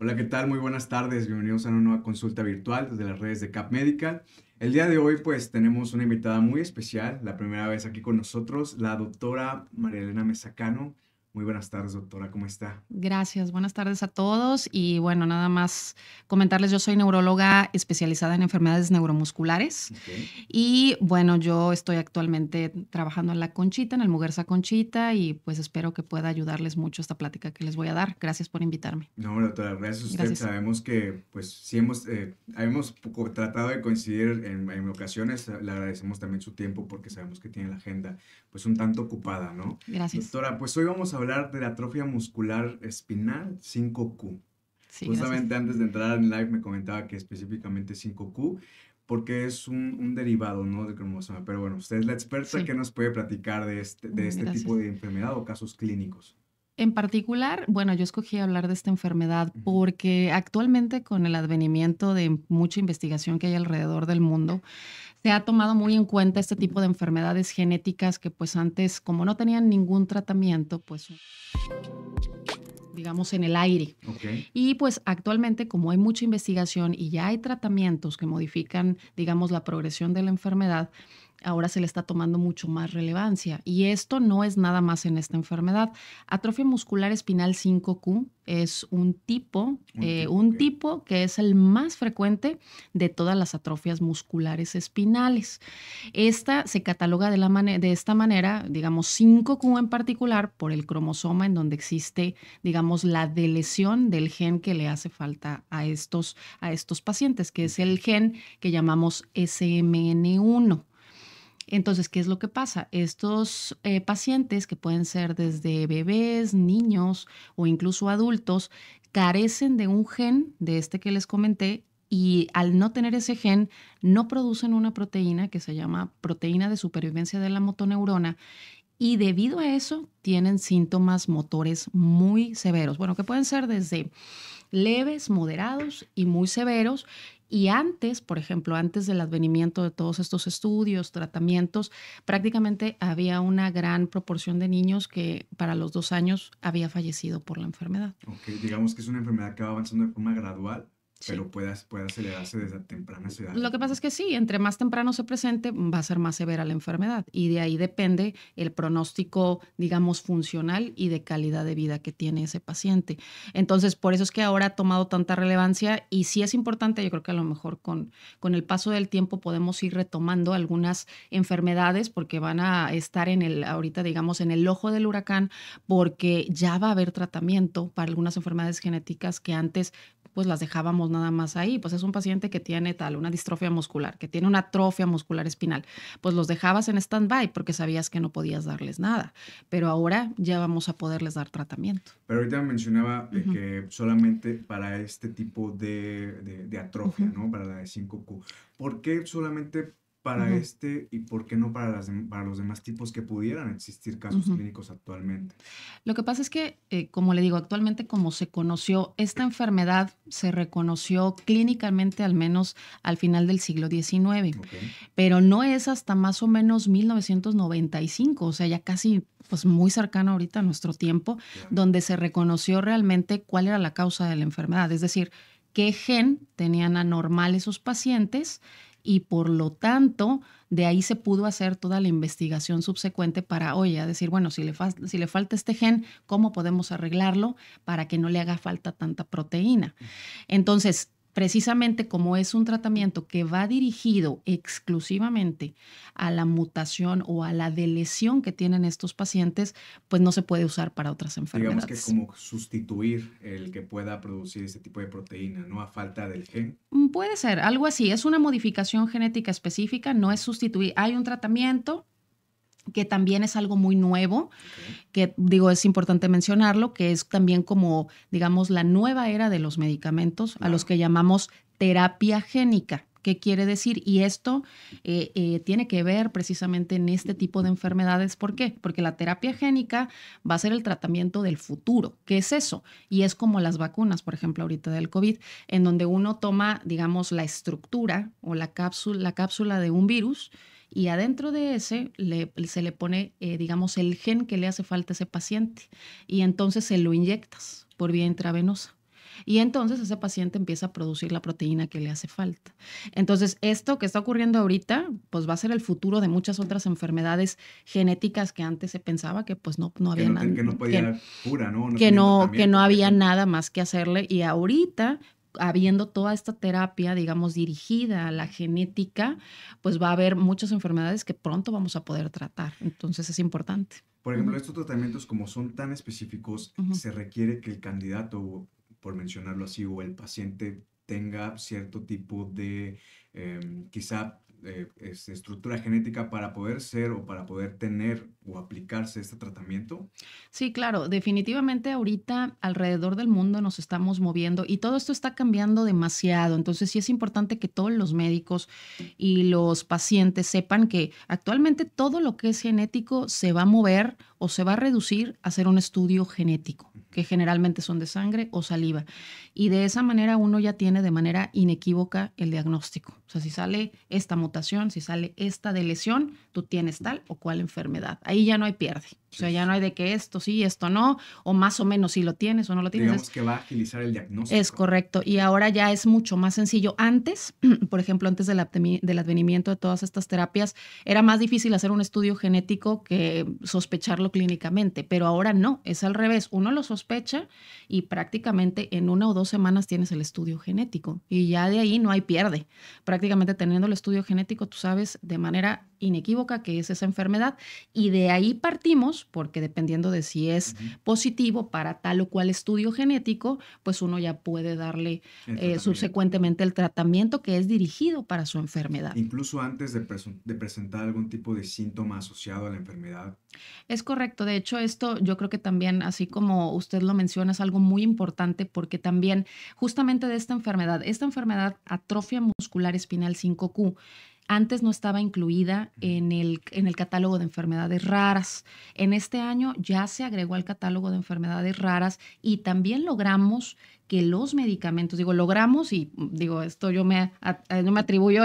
Hola, ¿qué tal? Muy buenas tardes. Bienvenidos a una nueva consulta virtual desde las redes de Cap Medical. El día de hoy, pues, tenemos una invitada muy especial, la primera vez aquí con nosotros, la doctora María Elena Mesacano. Muy buenas tardes, doctora. ¿Cómo está? Gracias, buenas tardes a todos y bueno, nada más comentarles, yo soy neuróloga especializada en enfermedades neuromusculares Ok. y bueno, yo estoy actualmente trabajando en la Conchita, en el Muguerza Conchita y pues espero que pueda ayudarles mucho esta plática que les voy a dar. Gracias por invitarme. No, doctora, gracias a usted. Gracias. Sabemos que, pues, sí hemos poco tratado de coincidir en ocasiones. Le agradecemos también su tiempo porque sabemos que tiene la agenda, pues, un tanto ocupada, ¿no? Gracias. Doctora, pues hoy vamos a hablar de la atrofia muscular espinal 5Q. Sí, gracias. Justamente antes de entrar en live me comentaba que específicamente 5Q, porque es un derivado, ¿no? De cromosoma. Pero bueno, usted es la experta que Sí, nos puede platicar de este tipo gracias. de enfermedad o casos clínicos. En particular, bueno, yo escogí hablar de esta enfermedad Ujú. porque actualmente con el advenimiento de mucha investigación que hay alrededor del mundo, se ha tomado muy en cuenta este tipo de enfermedades genéticas que pues antes, como no tenían ningún tratamiento, pues digamos en el aire. Ok. Y pues actualmente, como hay mucha investigación y ya hay tratamientos que modifican, digamos, la progresión de la enfermedad, ahora se le está tomando mucho más relevancia. Y esto no es nada más en esta enfermedad. Atrofia muscular espinal 5Q es Ok. un tipo que es el más frecuente de todas las atrofias musculares espinales. Esta se cataloga de esta manera, digamos 5Q en particular, por el cromosoma en donde existe, digamos, la delesión del gen que le hace falta a estos pacientes, que es el gen que llamamos SMN1. Entonces, ¿qué es lo que pasa? Estos pacientes, que pueden ser desde bebés, niños o incluso adultos, carecen de un gen, de este que les comenté, y al no tener ese gen, no producen una proteína que se llama proteína de supervivencia de la motoneurona, y debido a eso tienen síntomas motores muy severos, bueno, que pueden ser desde leves, moderados y muy severos. Y antes, por ejemplo, antes del advenimiento de todos estos estudios, tratamientos, prácticamente había una gran proporción de niños que para los 2 años había fallecido por la enfermedad. Ok, digamos que es una enfermedad que va avanzando de forma gradual, Sí. pero puede acelerarse desde tempranas Lo edades, que pasa ¿no? es que sí, entre más temprano se presente, va a ser más severa la enfermedad y de ahí depende el pronóstico, digamos, funcional y de calidad de vida que tiene ese paciente. Entonces, por eso es que ahora ha tomado tanta relevancia y sí es importante, yo creo que a lo mejor con el paso del tiempo podemos ir retomando algunas enfermedades porque van a estar ahorita, digamos, en el ojo del huracán, porque ya va a haber tratamiento para algunas enfermedades genéticas que antes pues las dejábamos nada más ahí. Pues es un paciente que tiene una distrofia muscular, que tiene una atrofia muscular espinal. Pues los dejabas en stand-by porque sabías que no podías darles nada. Pero ahora ya vamos a poderles dar tratamiento. Pero ahorita mencionaba Uh -huh, que solamente para este tipo de uh atrofia, -huh, ¿no? Para la de 5Q. ¿Por qué solamente uh para -huh, este y por qué no para, para los demás tipos que pudieran existir uh casos -huh. clínicos actualmente? Lo que pasa es que, como le digo, actualmente como se conoció, esta enfermedad se reconoció clínicamente al menos al final del siglo XIX, Ok. pero no es hasta más o menos 1995, o sea, ya casi pues muy cercano ahorita a nuestro tiempo, Claro. donde se reconoció realmente cuál era la causa de la enfermedad, es decir, qué gen tenían anormal esos pacientes y por lo tanto de ahí se pudo hacer toda la investigación subsecuente para, oye, a decir, bueno, si le falta este gen, ¿cómo podemos arreglarlo para que no le haga falta tanta proteína? Entonces, precisamente como es un tratamiento que va dirigido exclusivamente a la mutación o a la delesión que tienen estos pacientes, pues no se puede usar para otras Digamos que enfermedades. como sustituir el que pueda producir este tipo de proteína, ¿no? A falta del gen. Puede ser algo así, es una modificación genética específica, no es sustituir. Hay un tratamiento que también es algo muy nuevo, Ok. que digo, es importante mencionarlo, que es también como, digamos, la nueva era de los medicamentos a los Claro. que llamamos terapia génica. ¿Qué quiere decir? Y esto tiene que ver precisamente en este tipo de enfermedades. ¿Por qué? Porque la terapia génica va a ser el tratamiento del futuro. ¿Qué es eso? Y es como las vacunas, por ejemplo, ahorita del COVID, en donde uno toma, digamos, la estructura o la cápsula de un virus y adentro de se le pone, digamos, el gen que le hace falta a ese paciente y entonces se lo inyectas por vía intravenosa. y entonces ese paciente empieza a producir la proteína que le hace falta. Entonces, esto que está ocurriendo ahorita, pues va a ser el futuro de muchas otras enfermedades genéticas que antes se pensaba que pues no Que había no, nada, que no podía dar cura, ¿no? No que tenía que no tratamiento, por había ejemplo. nada más que hacerle, y ahorita, habiendo toda esta terapia, digamos, dirigida a la genética, pues va a haber muchas enfermedades que pronto vamos a poder tratar. Entonces es importante. Por ejemplo, Ujú, estos tratamientos, como son tan específicos, ujú. se requiere que el candidato, por mencionarlo así, o el paciente tenga cierto tipo de, quizá, estructura genética para poder ser o para poder tener o aplicarse este tratamiento. Sí, claro, definitivamente ahorita alrededor del mundo nos estamos moviendo y todo esto está cambiando demasiado. Entonces sí es importante que todos los médicos y los pacientes sepan que actualmente todo lo que es genético se va a mover o se va a reducir a hacer un estudio genético, que generalmente son de sangre o saliva. Y de esa manera uno ya tiene de manera inequívoca el diagnóstico. O sea, si sale esta mutación, si sale esta de lesión, tú tienes tal o cual enfermedad. Ahí ya no hay pierde. O Sí, sea, ya sí, no hay sí. de que esto sí, esto no, o más o menos si lo tienes o no lo tienes. Digamos que va a agilizar el Es diagnóstico. correcto. Y ahora ya es mucho más sencillo. Antes, por ejemplo, antes del advenimiento de todas estas terapias, era más difícil hacer un estudio genético que sospecharlo clínicamente, pero ahora no, es al revés. Uno lo sospecha y prácticamente en 1 o 2 semanas tienes el estudio genético y ya de ahí no hay pierde. Prácticamente teniendo el estudio genético, tú sabes de manera inequívoca que es esa enfermedad y de ahí partimos, porque dependiendo de si es Ujú. positivo para tal o cual estudio genético, pues uno ya puede darle El tratamiento, ¿no? subsecuentemente el tratamiento que es dirigido para su enfermedad. Incluso antes de presentar algún tipo de síntoma asociado a la enfermedad. Es correcto. De hecho, esto yo creo que también, así como usted lo menciona, es algo muy importante porque también justamente de esta enfermedad atrofia muscular espinal 5Q, antes no estaba incluida Ujú. en el catálogo de enfermedades raras. En este año ya se agregó al catálogo de enfermedades raras y también logramos que los medicamentos, digo, logramos y digo, esto yo me atribuyo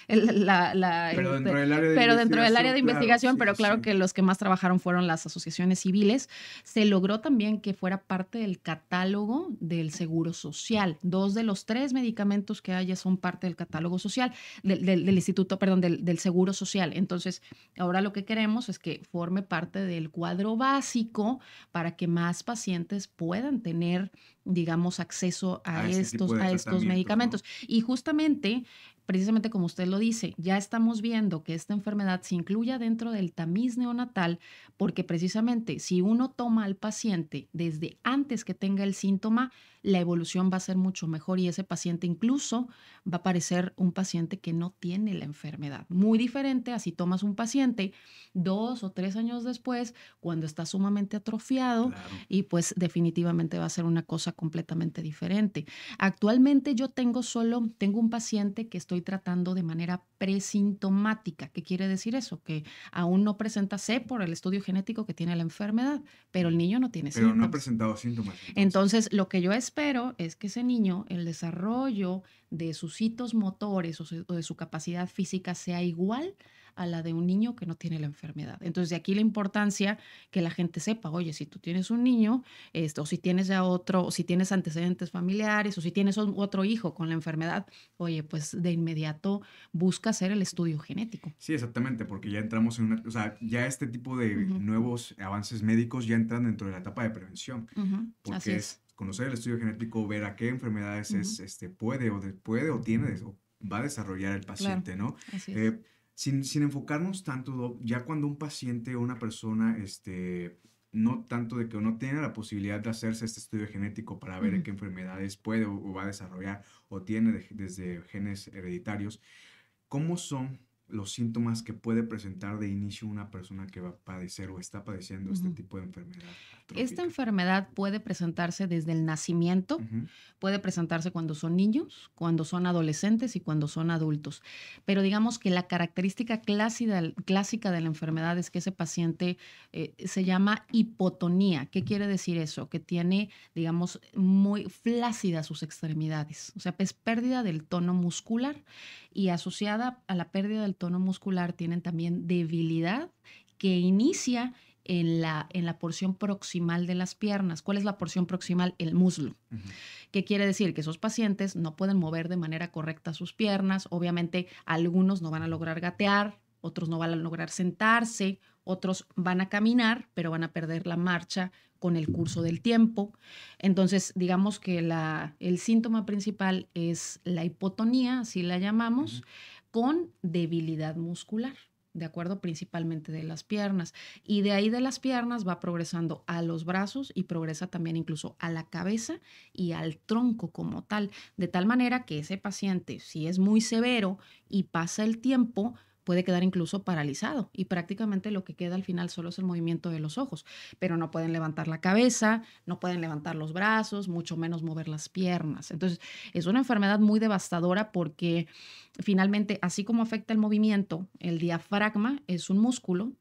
Pero dentro del área de pero dentro del área investigación, de claro, investigación, sí, sí, pero claro sí. que los que más trabajaron fueron las asociaciones civiles, se logró también que fuera parte del catálogo del Seguro Social. 2 de los 3 medicamentos que haya son parte del catálogo social, del instituto, perdón, del Seguro Social. Entonces, ahora lo que queremos es que forme parte del cuadro básico para que más pacientes puedan tener, digamos, acceso A este tipo de a estos tratamientos, medicamentos. ¿no? Y justamente, precisamente como usted lo dice, ya estamos viendo que esta enfermedad se incluya dentro del tamiz neonatal, porque precisamente si uno toma al paciente desde antes que tenga el síntoma, la evolución va a ser mucho mejor y ese paciente incluso va a parecer un paciente que no tiene la enfermedad. Muy diferente a si tomas un paciente 2 o 3 años después, cuando está sumamente atrofiado Claro. y pues definitivamente va a ser una cosa completamente diferente. Actualmente yo tengo un paciente que estoy tratando de manera presintomática. ¿Qué quiere decir eso? Que aún no presenta C por el estudio genético que tiene la enfermedad, pero el Mm. niño no tiene Pero no ha síntomas. presentado síntomas entonces. Entonces, lo que yo espero es que ese niño, el desarrollo de sus hitos motores o de su capacidad física sea igual a la de un niño que no tiene la enfermedad. Entonces, de aquí la importancia que la gente sepa, oye, si tú tienes un niño, o si tienes ya otro, o si tienes antecedentes familiares, o si tienes otro hijo con la enfermedad, oye, pues de inmediato busca hacer el estudio genético. Sí, exactamente, porque ya entramos en una, o sea, ya este tipo de Ujú, nuevos avances médicos ya entran dentro de la etapa de prevención, ujú, así porque es. es conocer el estudio genético, ver a qué enfermedades Ujú, puede o tiene o va a desarrollar el claro, paciente, ¿no? así es. Eh, sin enfocarnos tanto, ya cuando un paciente o una persona, no tanto de que no tiene la posibilidad de hacerse este estudio genético para ver Ujú. qué enfermedades puede o va a desarrollar o tiene desde genes hereditarios. ¿Cómo son los síntomas que puede presentar de inicio una persona que va a padecer o está padeciendo este Ujú. tipo de enfermedad Esta atrófica? enfermedad puede presentarse desde el nacimiento, Ujú. puede presentarse cuando son niños, cuando son adolescentes y cuando son adultos. Pero digamos que la característica clásica de la enfermedad es que ese paciente se llama hipotonía. ¿Qué quiere decir eso? Que tiene, digamos, muy flácidas sus extremidades. O sea, es pérdida del tono muscular y asociada a la pérdida del tono muscular tienen también debilidad que inicia en la porción proximal de las piernas. ¿Cuál es la porción proximal? El muslo. ¿Qué quiere decir? Que esos pacientes no pueden mover de manera correcta sus piernas. Obviamente, algunos no van a lograr gatear, otros no van a lograr sentarse, otros van a caminar, pero van a perder la marcha con el curso del tiempo. Entonces, digamos que el síntoma principal es la hipotonía, así la llamamos, con debilidad muscular, de acuerdo, principalmente de las piernas. Y de ahí de las piernas va progresando a los brazos y progresa también incluso a la cabeza y al tronco como tal, de tal manera que ese paciente, si es muy severo y pasa el tiempo, puede quedar incluso paralizado y prácticamente lo que queda al final solo es el movimiento de los ojos, pero no pueden levantar la cabeza, no pueden levantar los brazos, mucho menos mover las piernas. Entonces, es una enfermedad muy devastadora porque finalmente, así como afecta el movimiento, el diafragma es un músculo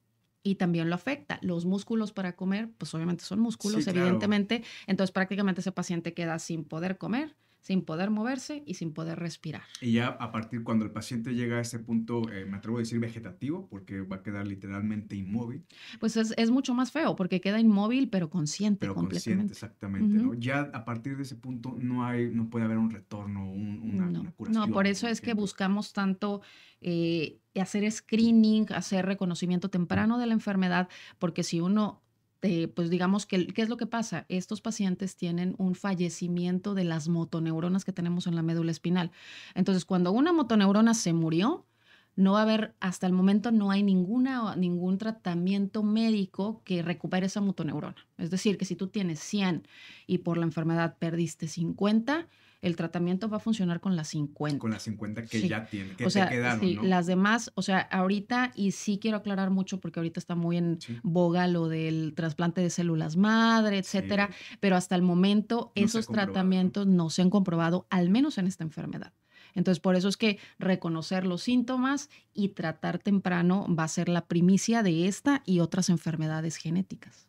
y también lo afecta. Los músculos para comer, pues obviamente son músculos, Sí, claro. evidentemente. Entonces, prácticamente ese paciente queda sin poder comer, sin poder moverse y sin poder respirar. Y ya a partir cuando el paciente llega a ese punto, me atrevo a decir vegetativo, porque va a quedar literalmente inmóvil, Pues es mucho más feo porque queda inmóvil pero consciente pero consciente completamente. exactamente, ¿no? Ya a partir de ese punto no puede haber un retorno, una No, curación, por eso por es que ejemplo. buscamos tanto hacer screening, hacer reconocimiento temprano de la enfermedad, porque si uno, pues digamos que, ¿qué es lo que pasa? Estos pacientes tienen un fallecimiento de las motoneuronas que tenemos en la médula espinal. Entonces, cuando una motoneurona se murió, no va a haber, hasta el momento no hay ningún tratamiento médico que recupere esa motoneurona. Es decir, que si tú tienes 100 y por la enfermedad perdiste 50, el tratamiento va a funcionar con las 50. Con las 50 que Sí. ya tiene, que O te sea, quedaron, sí, ¿no? las demás, o sea, ahorita, y sí quiero aclarar mucho porque ahorita está muy en Sí, boga lo del trasplante de células madre, etcétera, sí, pero hasta el momento no se ha esos comprobado, ¿no? tratamientos no se han comprobado, al menos en esta enfermedad. Entonces, por eso es que reconocer los síntomas y tratar temprano va a ser la primicia de esta y otras enfermedades genéticas.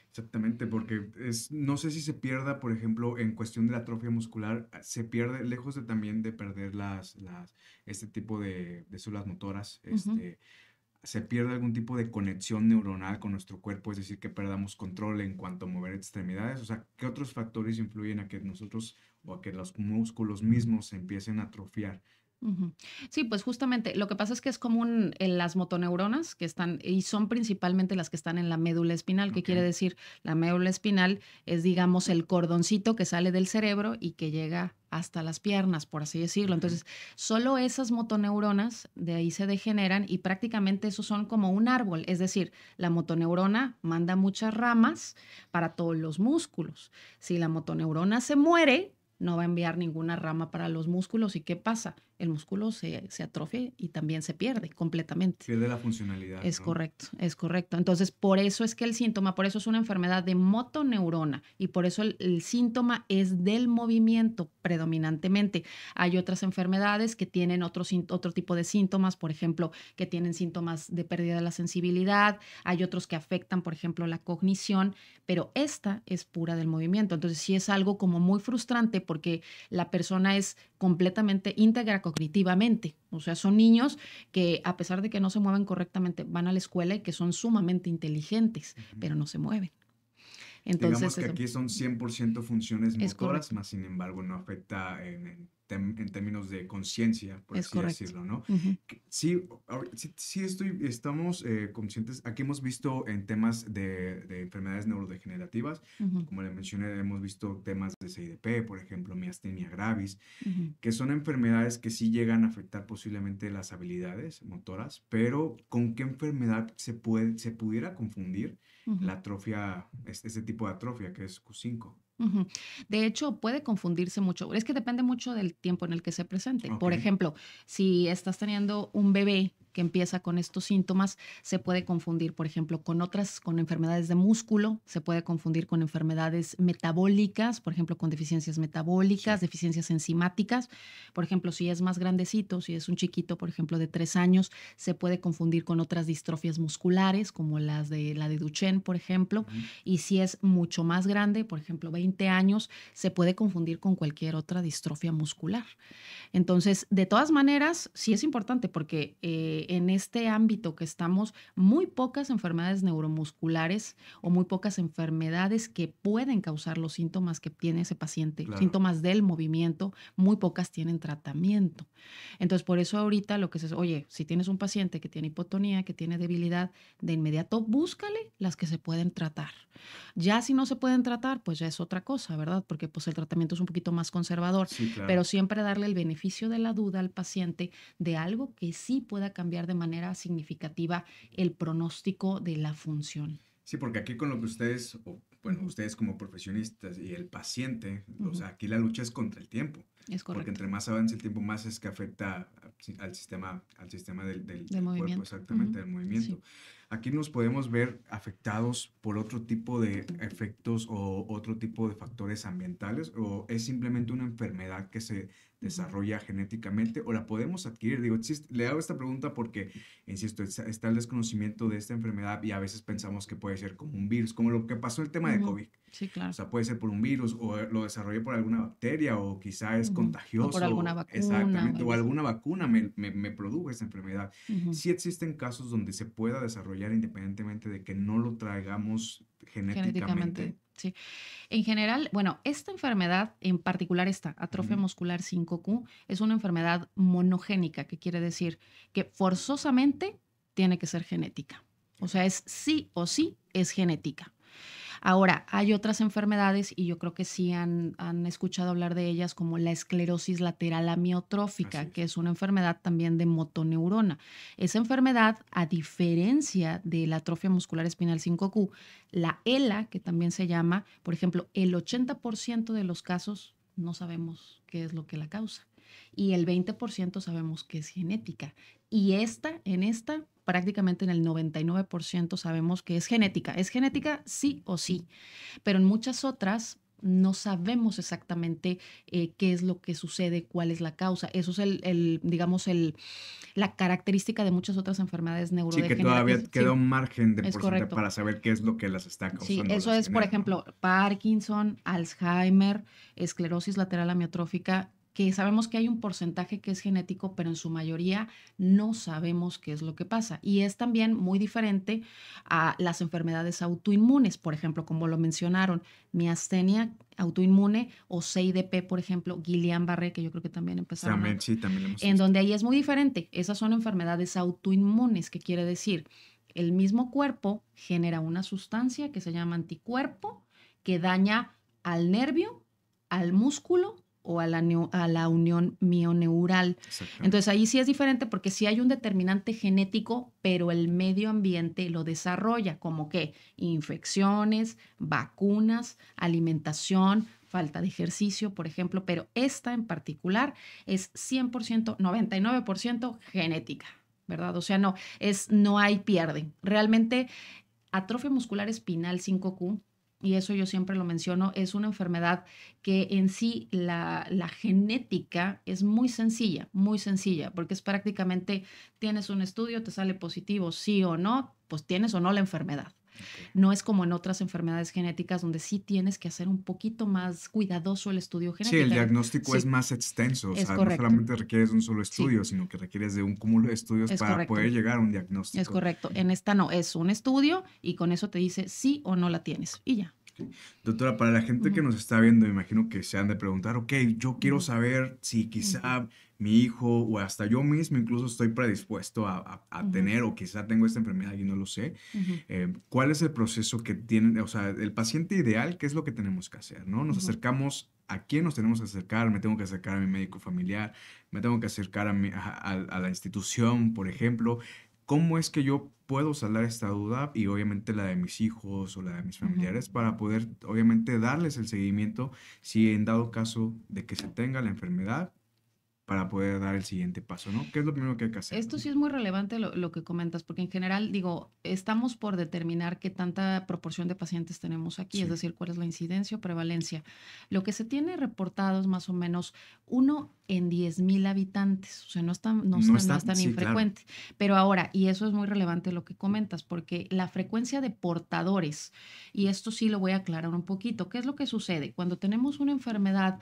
Exactamente, porque no sé si se pierda, por ejemplo, en cuestión de la atrofia muscular, se pierde, lejos de también de perder este tipo de células motoras, Ujú. se pierde algún tipo de conexión neuronal con nuestro cuerpo, es decir, que perdamos control en cuanto a mover extremidades. O sea, ¿qué otros factores influyen a que nosotros o a que los músculos mismos se empiecen a atrofiar? Ujú. Sí, pues justamente lo que pasa es que es común en las motoneuronas que están, y son principalmente las que están en la médula espinal. ¿Qué ¿Ok? quiere decir? La médula espinal es, digamos, el cordoncito que sale del cerebro y que llega hasta las piernas, por así decirlo. Ujú. Entonces, solo esas motoneuronas de ahí se degeneran y prácticamente esos son como un árbol. Es decir, la motoneurona manda muchas ramas para todos los músculos. Si la motoneurona se muere, no va a enviar ninguna rama para los músculos. ¿Y qué pasa? El músculo se atrofia y también se pierde completamente. Pierde la funcionalidad, Es ¿no? correcto, es correcto. Entonces, por eso es que el síntoma, por eso es una enfermedad de motoneurona y por eso el síntoma es del movimiento predominantemente. Hay otras enfermedades que tienen otro tipo de síntomas, por ejemplo, que tienen síntomas de pérdida de la sensibilidad, hay otros que afectan, por ejemplo, la cognición, pero esta es pura del movimiento. Entonces, sí es algo como muy frustrante porque la persona es completamente íntegra cognitivamente. O sea, son niños que a pesar de que no se mueven correctamente, van a la escuela y que son sumamente inteligentes, Ujú. pero no se mueven. Digamos Entonces, que eso aquí son 100% funciones es motoras, correcto, más sin embargo no afecta en términos de conciencia, por es así correcto. decirlo, ¿no? Ujú, Sí, sí estamos conscientes, aquí hemos visto en temas de enfermedades neurodegenerativas, ujú, como le mencioné, hemos visto temas de CIDP, por ejemplo, miastenia gravis, ujú, que son enfermedades que sí llegan a afectar posiblemente las habilidades motoras, pero ¿con qué enfermedad se pudiera confundir ujú. la atrofia, este tipo de atrofia que es Q5? Ujú. De hecho, puede confundirse mucho. Es que depende mucho del tiempo en el que se presente. Ok, Por ejemplo, si estás teniendo un bebé que empieza con estos síntomas, se puede confundir, por ejemplo, con enfermedades de músculo, se puede confundir con enfermedades metabólicas, por ejemplo, con deficiencias sí. metabólicas, deficiencias enzimáticas. Por ejemplo, si es más grandecito, si es un chiquito, por ejemplo, de 3 años, se puede confundir con otras distrofias musculares, como la de Duchenne, por ejemplo. Ujú. Y si es mucho más grande, por ejemplo, 20 años, se puede confundir con cualquier otra distrofia muscular. Entonces, de todas maneras, sí es importante porque en este ámbito que estamos, muy pocas enfermedades neuromusculares o muy pocas enfermedades que pueden causar los síntomas que tiene ese paciente, Claro. síntomas del movimiento, muy pocas tienen tratamiento. Entonces, por eso ahorita lo que oye, si tienes un paciente que tiene hipotonía, que tiene debilidad, de inmediato búscale las que se pueden tratar. Ya si no se pueden tratar, pues ya es otra cosa, ¿verdad? Porque pues el tratamiento es un poquito más conservador, Sí, pero claro. siempre darle el beneficio de la duda al paciente de algo que sí pueda cambiar de manera significativa el pronóstico de la función. Sí, porque aquí con lo que ustedes, o bueno, Ujú, ustedes como profesionistas y el paciente, o ujú, sea, aquí la lucha es contra el tiempo, es porque correcto. entre más avance el tiempo, más es que afecta al sistema De del cuerpo, movimiento. exactamente, Ujú, del sí. movimiento. Aquí nos podemos ver afectados por otro tipo de efectos o otro tipo de factores ambientales, o es simplemente una enfermedad que se Ujú, desarrolla genéticamente o la podemos adquirir. Digo, le hago esta pregunta porque insisto, está el desconocimiento de esta enfermedad y a veces pensamos que puede ser como un virus, como lo que pasó el tema de ujú, COVID. sí, O claro. sea, puede ser por un virus o lo desarrollé por alguna bacteria o quizá es Ujú. O por alguna contagioso, vacuna o exactamente, o algo así. alguna vacuna me produjo esta enfermedad. Ujú. Sí existen casos donde se pueda desarrollar independientemente de que no lo traigamos Genéticamente, genéticamente. sí. En general, bueno, esta enfermedad, en particular esta atrofia Ujú, muscular 5Q, es una enfermedad monogénica, que quiere decir que forzosamente tiene que ser genética. O sea, es sí o sí es genética. Ahora, hay otras enfermedades, y yo creo que sí han escuchado hablar de ellas, como la esclerosis lateral así amiotrófica, es. que es una enfermedad también de motoneurona. Esa enfermedad, a diferencia de la atrofia muscular espinal 5Q, la ELA, que también se llama, por ejemplo, el 80% de los casos no sabemos qué es lo que la causa y el 20% sabemos que es genética. Y en esta, prácticamente en el 99% sabemos que es genética. Es genética sí o sí, pero en muchas otras no sabemos exactamente qué es lo que sucede, cuál es la causa. Eso es digamos, la característica de muchas otras enfermedades Sí, que todavía neurodegenerativas. queda Sí, un margen de es porcentaje correcto. para saber qué es lo que las está Sí, causando o eso las es, por genera, ¿no? ejemplo, Parkinson, Alzheimer, esclerosis lateral amiotrófica, que sabemos que hay un porcentaje que es genético, pero en su mayoría no sabemos qué es lo que pasa. Y es también muy diferente a las enfermedades autoinmunes, por ejemplo, como lo mencionaron, miastenia autoinmune o CIDP, por ejemplo, Guillain-Barré, que yo creo que también empezaron También, sí, también lo hemos en visto. donde ahí es muy diferente. Esas son enfermedades autoinmunes, que quiere decir, el mismo cuerpo genera una sustancia que se llama anticuerpo que daña al nervio, al músculo o a la unión mioneural. Entonces Exactamente. ahí sí es diferente porque sí hay un determinante genético, pero el medio ambiente lo desarrolla, como que infecciones, vacunas, alimentación, falta de ejercicio, por ejemplo, pero esta en particular es 100%, 99% genética, ¿verdad? O sea, no hay pierde. Realmente, atrofia muscular espinal 5Q, y eso yo siempre lo menciono, es una enfermedad que en sí la genética es muy sencilla, porque es prácticamente, tienes un estudio, te sale positivo, sí o no, pues tienes o no la enfermedad. Ok. No es como en otras enfermedades genéticas donde sí tienes que hacer un poquito más cuidadoso el estudio Sí, el genético. diagnóstico es Sí, más extenso, o es sea, no correcto. solamente requieres de un solo Sí, estudio, sino que requieres de un cúmulo de estudios es para correcto. poder llegar a un Es diagnóstico. correcto. En esta no, es un estudio y con eso te dice sí o no la tienes. Y ya. Doctora, para la gente que Ujú, nos está viendo, me imagino que se han de preguntar, ok, yo quiero ujú, saber si ujú, quizá mi hijo o hasta yo mismo incluso estoy predispuesto a ujú, tener o quizá tengo esta enfermedad y no lo sé. ujú, ¿Cuál es el proceso que tienen, o sea, el paciente ideal, qué es lo que tenemos que hacer, ¿no? Nos ujú. acercamos, ¿a quién nos tenemos que acercar? Me tengo que acercar a mi médico familiar, me tengo que acercar a la institución, por ejemplo. ¿Cómo es que yo puedo saldar esta duda y obviamente la de mis hijos o la de mis Ujú. familiares para poder obviamente darles el seguimiento si en dado caso de que se tenga la enfermedad para poder dar el siguiente paso, ¿no? ¿Qué es lo primero que hay que hacer, Esto ¿no? sí es muy relevante lo que comentas, porque en general, digo, estamos por determinar qué tanta proporción de pacientes tenemos aquí, es Sí, decir, cuál es la incidencia o prevalencia. Lo que se tiene reportado es más o menos 1 en 10.000 habitantes, o sea, no no está, es tan sí, claro, infrecuente. Pero ahora, y eso es muy relevante lo que comentas, porque la frecuencia de portadores, y esto sí lo voy a aclarar un poquito, ¿qué es lo que sucede? Cuando tenemos una enfermedad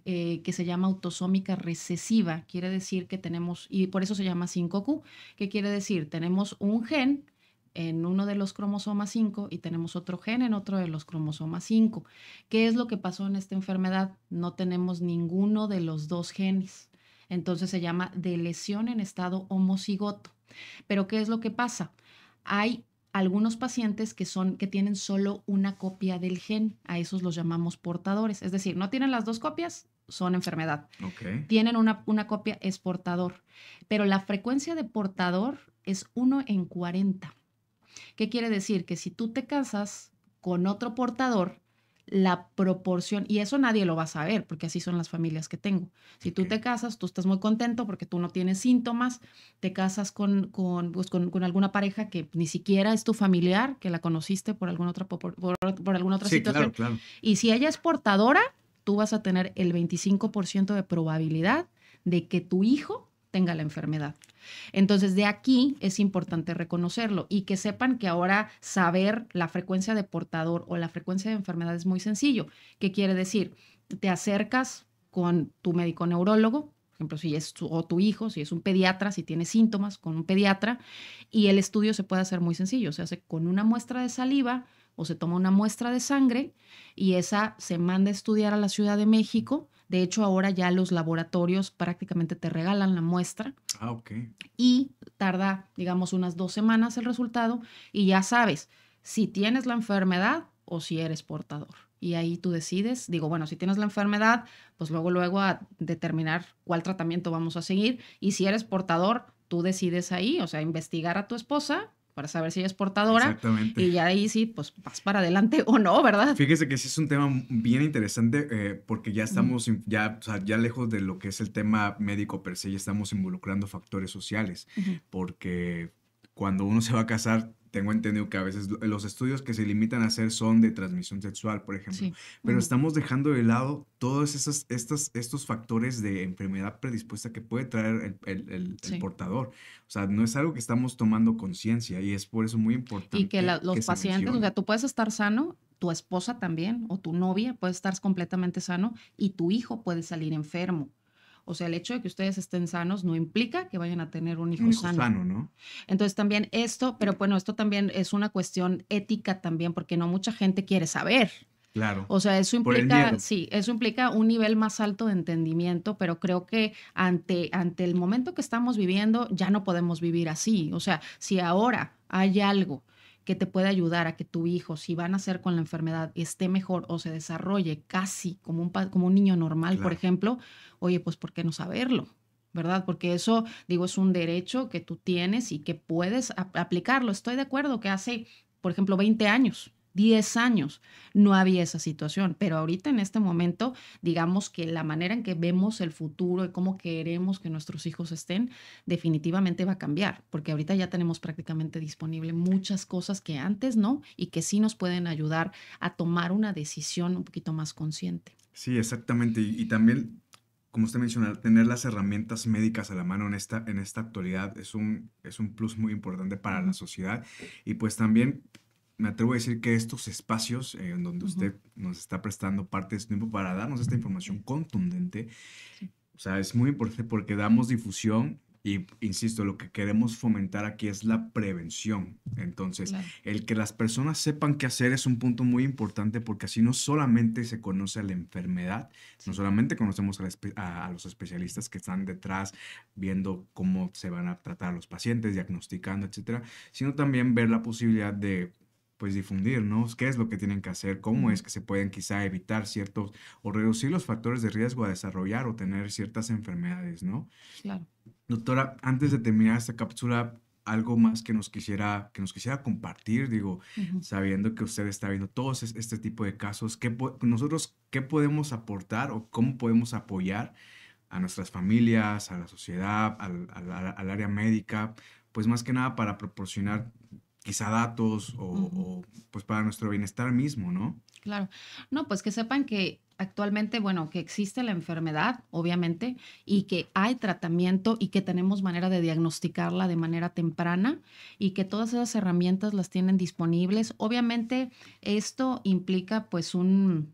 que se llama autosómica recesiva. Quiere decir que tenemos, y por eso se llama 5Q, que quiere decir, tenemos un gen en uno de los cromosomas 5 y tenemos otro gen en otro de los cromosomas 5. ¿Qué es lo que pasó en esta enfermedad? No tenemos ninguno de los dos genes. Entonces se llama de lesión en estado homocigoto. Pero ¿qué es lo que pasa? Hay algunos pacientes que tienen solo una copia del gen, a esos los llamamos portadores, es decir, no tienen las dos copias, son enfermedad. Ok. Tienen una copia, es portador, pero la frecuencia de portador es 1 en 40. ¿Qué quiere decir? Que si tú te casas con otro portador, la proporción, y eso nadie lo va a saber, porque así son las familias que tengo. Si tú Ok. te casas, tú estás muy contento porque tú no tienes síntomas, te casas con alguna pareja que ni siquiera es tu familiar, que la conociste por alguna por alguna otra Sí, claro, situación, claro. y si ella es portadora, tú vas a tener el 25% de probabilidad de que tu hijo tenga la enfermedad. Entonces, de aquí es importante reconocerlo y que sepan que ahora saber la frecuencia de portador o la frecuencia de enfermedad es muy sencillo. ¿Qué quiere decir? Te acercas con tu médico neurólogo, por ejemplo, o tu hijo, si es un pediatra, si tiene síntomas, con un pediatra, y el estudio se puede hacer muy sencillo. Se hace con una muestra de saliva o se toma una muestra de sangre y esa se manda a estudiar a la Ciudad de México. De hecho, ahora ya los laboratorios prácticamente te regalan la muestra Ah, ok. y tarda, digamos, unas 2 semanas el resultado y ya sabes si tienes la enfermedad o si eres portador. Y ahí tú decides, digo, bueno, si tienes la enfermedad, pues luego a determinar cuál tratamiento vamos a seguir. Y si eres portador, tú decides ahí, o sea, investigar a tu esposa para saber si ella es portadora Exactamente. y ya ahí sí, pues vas para adelante o no, ¿verdad? Fíjese que sí es un tema bien interesante porque ya Ujú, estamos, ya, o sea, ya lejos de lo que es el tema médico per se, ya estamos involucrando factores sociales, ujú, porque cuando uno se va a casar, tengo entendido que a veces los estudios que se limitan a hacer son de transmisión sexual, por ejemplo, sí, pero ujú, estamos dejando de lado todos estos factores de enfermedad predispuesta que puede traer el sí. portador. O sea, no es algo que estamos tomando conciencia y es por eso muy Y que importante los que se pacientes, o sea, mencione. tú puedes estar sano, tu esposa también, o tu novia puede estar completamente sano y tu hijo puede salir enfermo. O sea, el hecho de que ustedes estén sanos no implica que vayan a tener un Un hijo hijo sano. sano, ¿no? Entonces también esto, pero bueno, esto también es una cuestión ética también, porque no mucha gente quiere saber. Claro, O sea, eso por el implica, miedo. sí, eso implica un nivel más alto de entendimiento, pero creo que ante el momento que estamos viviendo ya no podemos vivir así. O sea, si ahora hay algo que te puede ayudar a que tu hijo, si va a nacer con la enfermedad, esté mejor o se desarrolle casi como un niño normal, por Claro. ejemplo, oye, pues ¿por qué no saberlo? ¿Verdad? Porque eso, digo, es un derecho que tú tienes y que puedes aplicarlo. Estoy de acuerdo que hace, por ejemplo, 20 años, 10 años, no había esa situación, pero ahorita en este momento, digamos que la manera en que vemos el futuro y cómo queremos que nuestros hijos estén, definitivamente va a cambiar, porque ahorita ya tenemos prácticamente disponible muchas cosas que antes no y que sí nos pueden ayudar a tomar una decisión un poquito más consciente. Sí, exactamente. Y también, como usted menciona, tener las herramientas médicas a la mano en esta actualidad es un plus muy importante para la Ujú, sociedad. Y pues también me atrevo a decir que estos espacios en donde ujú, usted nos está prestando parte de su tiempo para darnos esta información contundente, sí, o sea, es muy importante porque damos difusión y, insisto, lo que queremos fomentar aquí es la prevención. Entonces, claro. el que las personas sepan qué hacer es un punto muy importante porque así no solamente se conoce la enfermedad, no Sí. solamente conocemos a los especialistas que están detrás viendo cómo se van a tratar a los pacientes, diagnosticando, etcétera, sino también ver la posibilidad de pues difundir, ¿no? ¿Qué es lo que tienen que hacer? ¿Cómo es Ujú, que se pueden quizá evitar ciertos o reducir los factores de riesgo a desarrollar o tener ciertas enfermedades, ¿no? claro. Doctora, antes de terminar esta cápsula, algo más que nos quisiera compartir, digo, Ujú. sabiendo que usted está viendo todos este tipo de casos, nosotros qué podemos aportar o cómo podemos apoyar a nuestras familias, a la sociedad, al área médica, pues más que nada para proporcionar quizá datos Ujú. pues para nuestro bienestar mismo, ¿no? Claro. No, pues que sepan que Actualmente, bueno, que existe la enfermedad, obviamente, y que hay tratamiento y que tenemos manera de diagnosticarla de manera temprana y que todas esas herramientas las tienen disponibles. Obviamente, esto implica pues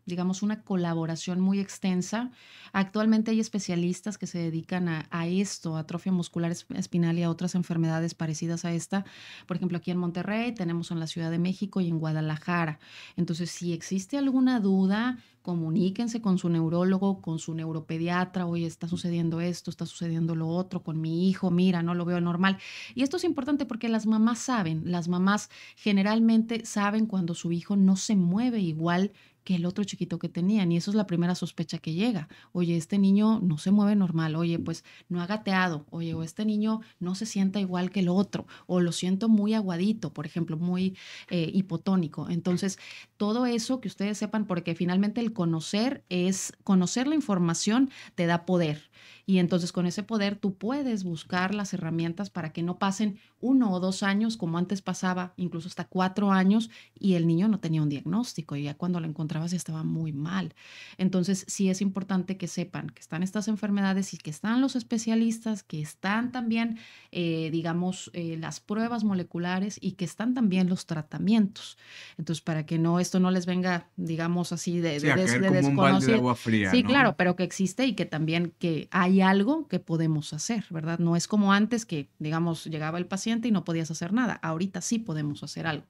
digamos, una colaboración muy extensa. Actualmente hay especialistas que se dedican a esto, a atrofia muscular espinal y a otras enfermedades parecidas a esta. Por ejemplo, aquí en Monterrey, tenemos en la Ciudad de México y en Guadalajara. Entonces, si existe alguna duda, comuníquense con su neurólogo, con su neuropediatra, oye, está sucediendo esto, está sucediendo lo otro con mi hijo, mira, no lo veo normal. Y esto es importante porque las mamás saben, las mamás generalmente saben cuando su hijo no se mueve igual que el otro chiquito que tenían. Y eso es la primera sospecha que llega. Oye, este niño no se mueve normal. Oye, pues no ha gateado. Oye, o este niño no se sienta igual que el otro. O lo siento muy aguadito, por ejemplo, muy hipotónico. Entonces, todo eso que ustedes sepan, porque finalmente el conocer la información te da poder. Y entonces con ese poder tú puedes buscar las herramientas para que no pasen 1 o 2 años, como antes pasaba, incluso hasta 4 años, y el niño no tenía un diagnóstico y ya cuando lo encontrabas ya estaba muy mal. Entonces sí es importante que sepan que están estas enfermedades y que están los especialistas, que están también, digamos, las pruebas moleculares y que están también los tratamientos. Entonces, para que no, esto no les venga, digamos así, Sí, a caer de como un balde de desconocido. agua fría, Sí, ¿no? claro, pero que existe y que también que hay algo que podemos hacer, ¿verdad? No es como antes que, digamos, llegaba el paciente y no podías hacer nada. Ahorita sí podemos hacer algo.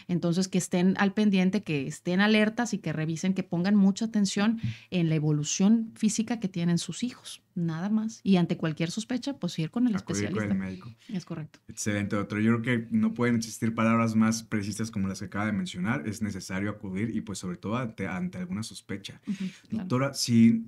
Entonces, que estén al pendiente, que estén alertas y que revisen, que pongan mucha atención en la evolución física que tienen sus hijos, nada más. Y ante cualquier sospecha, pues ir con el Acudir con el especialista. médico. Es correcto. Excelente, doctor. Yo creo que no pueden existir palabras más precisas como las que acaba de mencionar. Es necesario acudir y pues sobre todo ante alguna sospecha. Ujú, claro. Doctora, si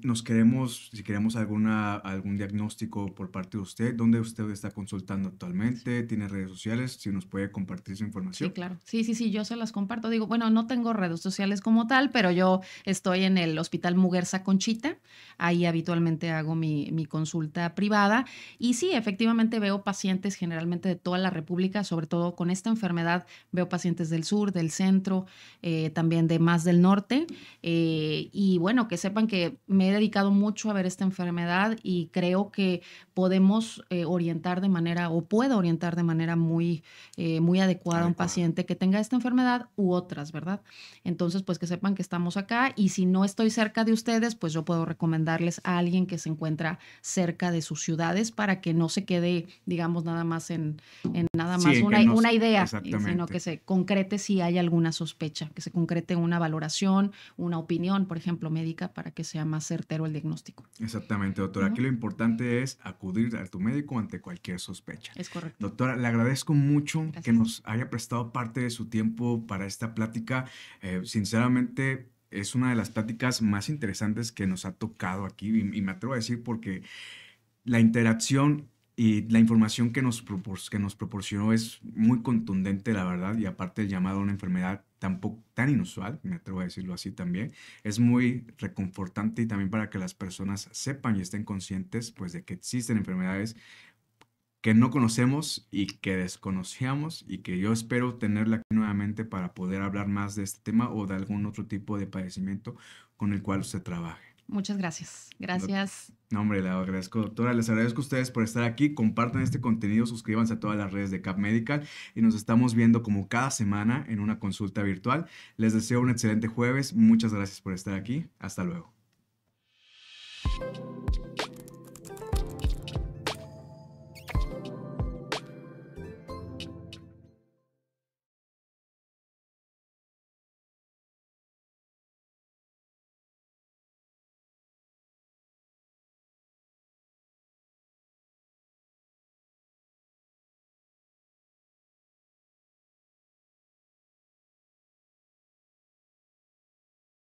queremos algún diagnóstico por parte de usted, ¿dónde usted está consultando actualmente? ¿Tiene redes sociales? Si nos puede compartir su Sí, información. claro. Sí, sí, sí, yo se las comparto. Digo, bueno, no tengo redes sociales como tal, pero yo estoy en el Hospital Muguerza Conchita. Ahí habitualmente hago mi consulta privada. Y sí, efectivamente veo pacientes generalmente de toda la República, sobre todo con esta enfermedad. Veo pacientes del sur, del centro, también de más del norte. Y bueno, que sepan que me he dedicado mucho a ver esta enfermedad y creo que podemos orientar de manera, o puedo orientar de manera muy adecuada a un Adecuada. paciente que tenga esta enfermedad u otras, ¿verdad? Entonces, pues que sepan que estamos acá y si no estoy cerca de ustedes, pues yo puedo recomendarles a alguien que se encuentra cerca de sus ciudades para que no se quede, digamos, nada más en nada Sí, más en que nos... una idea, sino que Exactamente. se concrete si hay alguna sospecha, que se concrete una valoración, una opinión, por ejemplo, médica, para que sea más certero el diagnóstico. Exactamente, doctora. Aquí Ujú. lo importante es acudir a tu médico ante cualquier sospecha. Es correcto. Doctora, le agradezco mucho que Gracias. nos haya prestado parte de su tiempo para esta plática. Sinceramente, es una de las pláticas más interesantes que nos ha tocado aquí y me atrevo a decir porque la interacción y la información que nos proporcionó es muy contundente, la verdad, y aparte el llamado a una enfermedad tan inusual, me atrevo a decirlo así también, es muy reconfortante y también para que las personas sepan y estén conscientes, pues, de que existen enfermedades que no conocemos y que desconocíamos y que yo espero tenerla aquí nuevamente para poder hablar más de este tema o de algún otro tipo de padecimiento con el cual usted trabaje. Muchas gracias. Doc- Gracias. No, hombre, le agradezco, doctora. Les agradezco a ustedes por estar aquí. Compartan este contenido, suscríbanse a todas las redes de Cap Medical y nos estamos viendo como cada semana en una consulta virtual. Les deseo un excelente jueves. Muchas gracias por estar aquí. Hasta luego.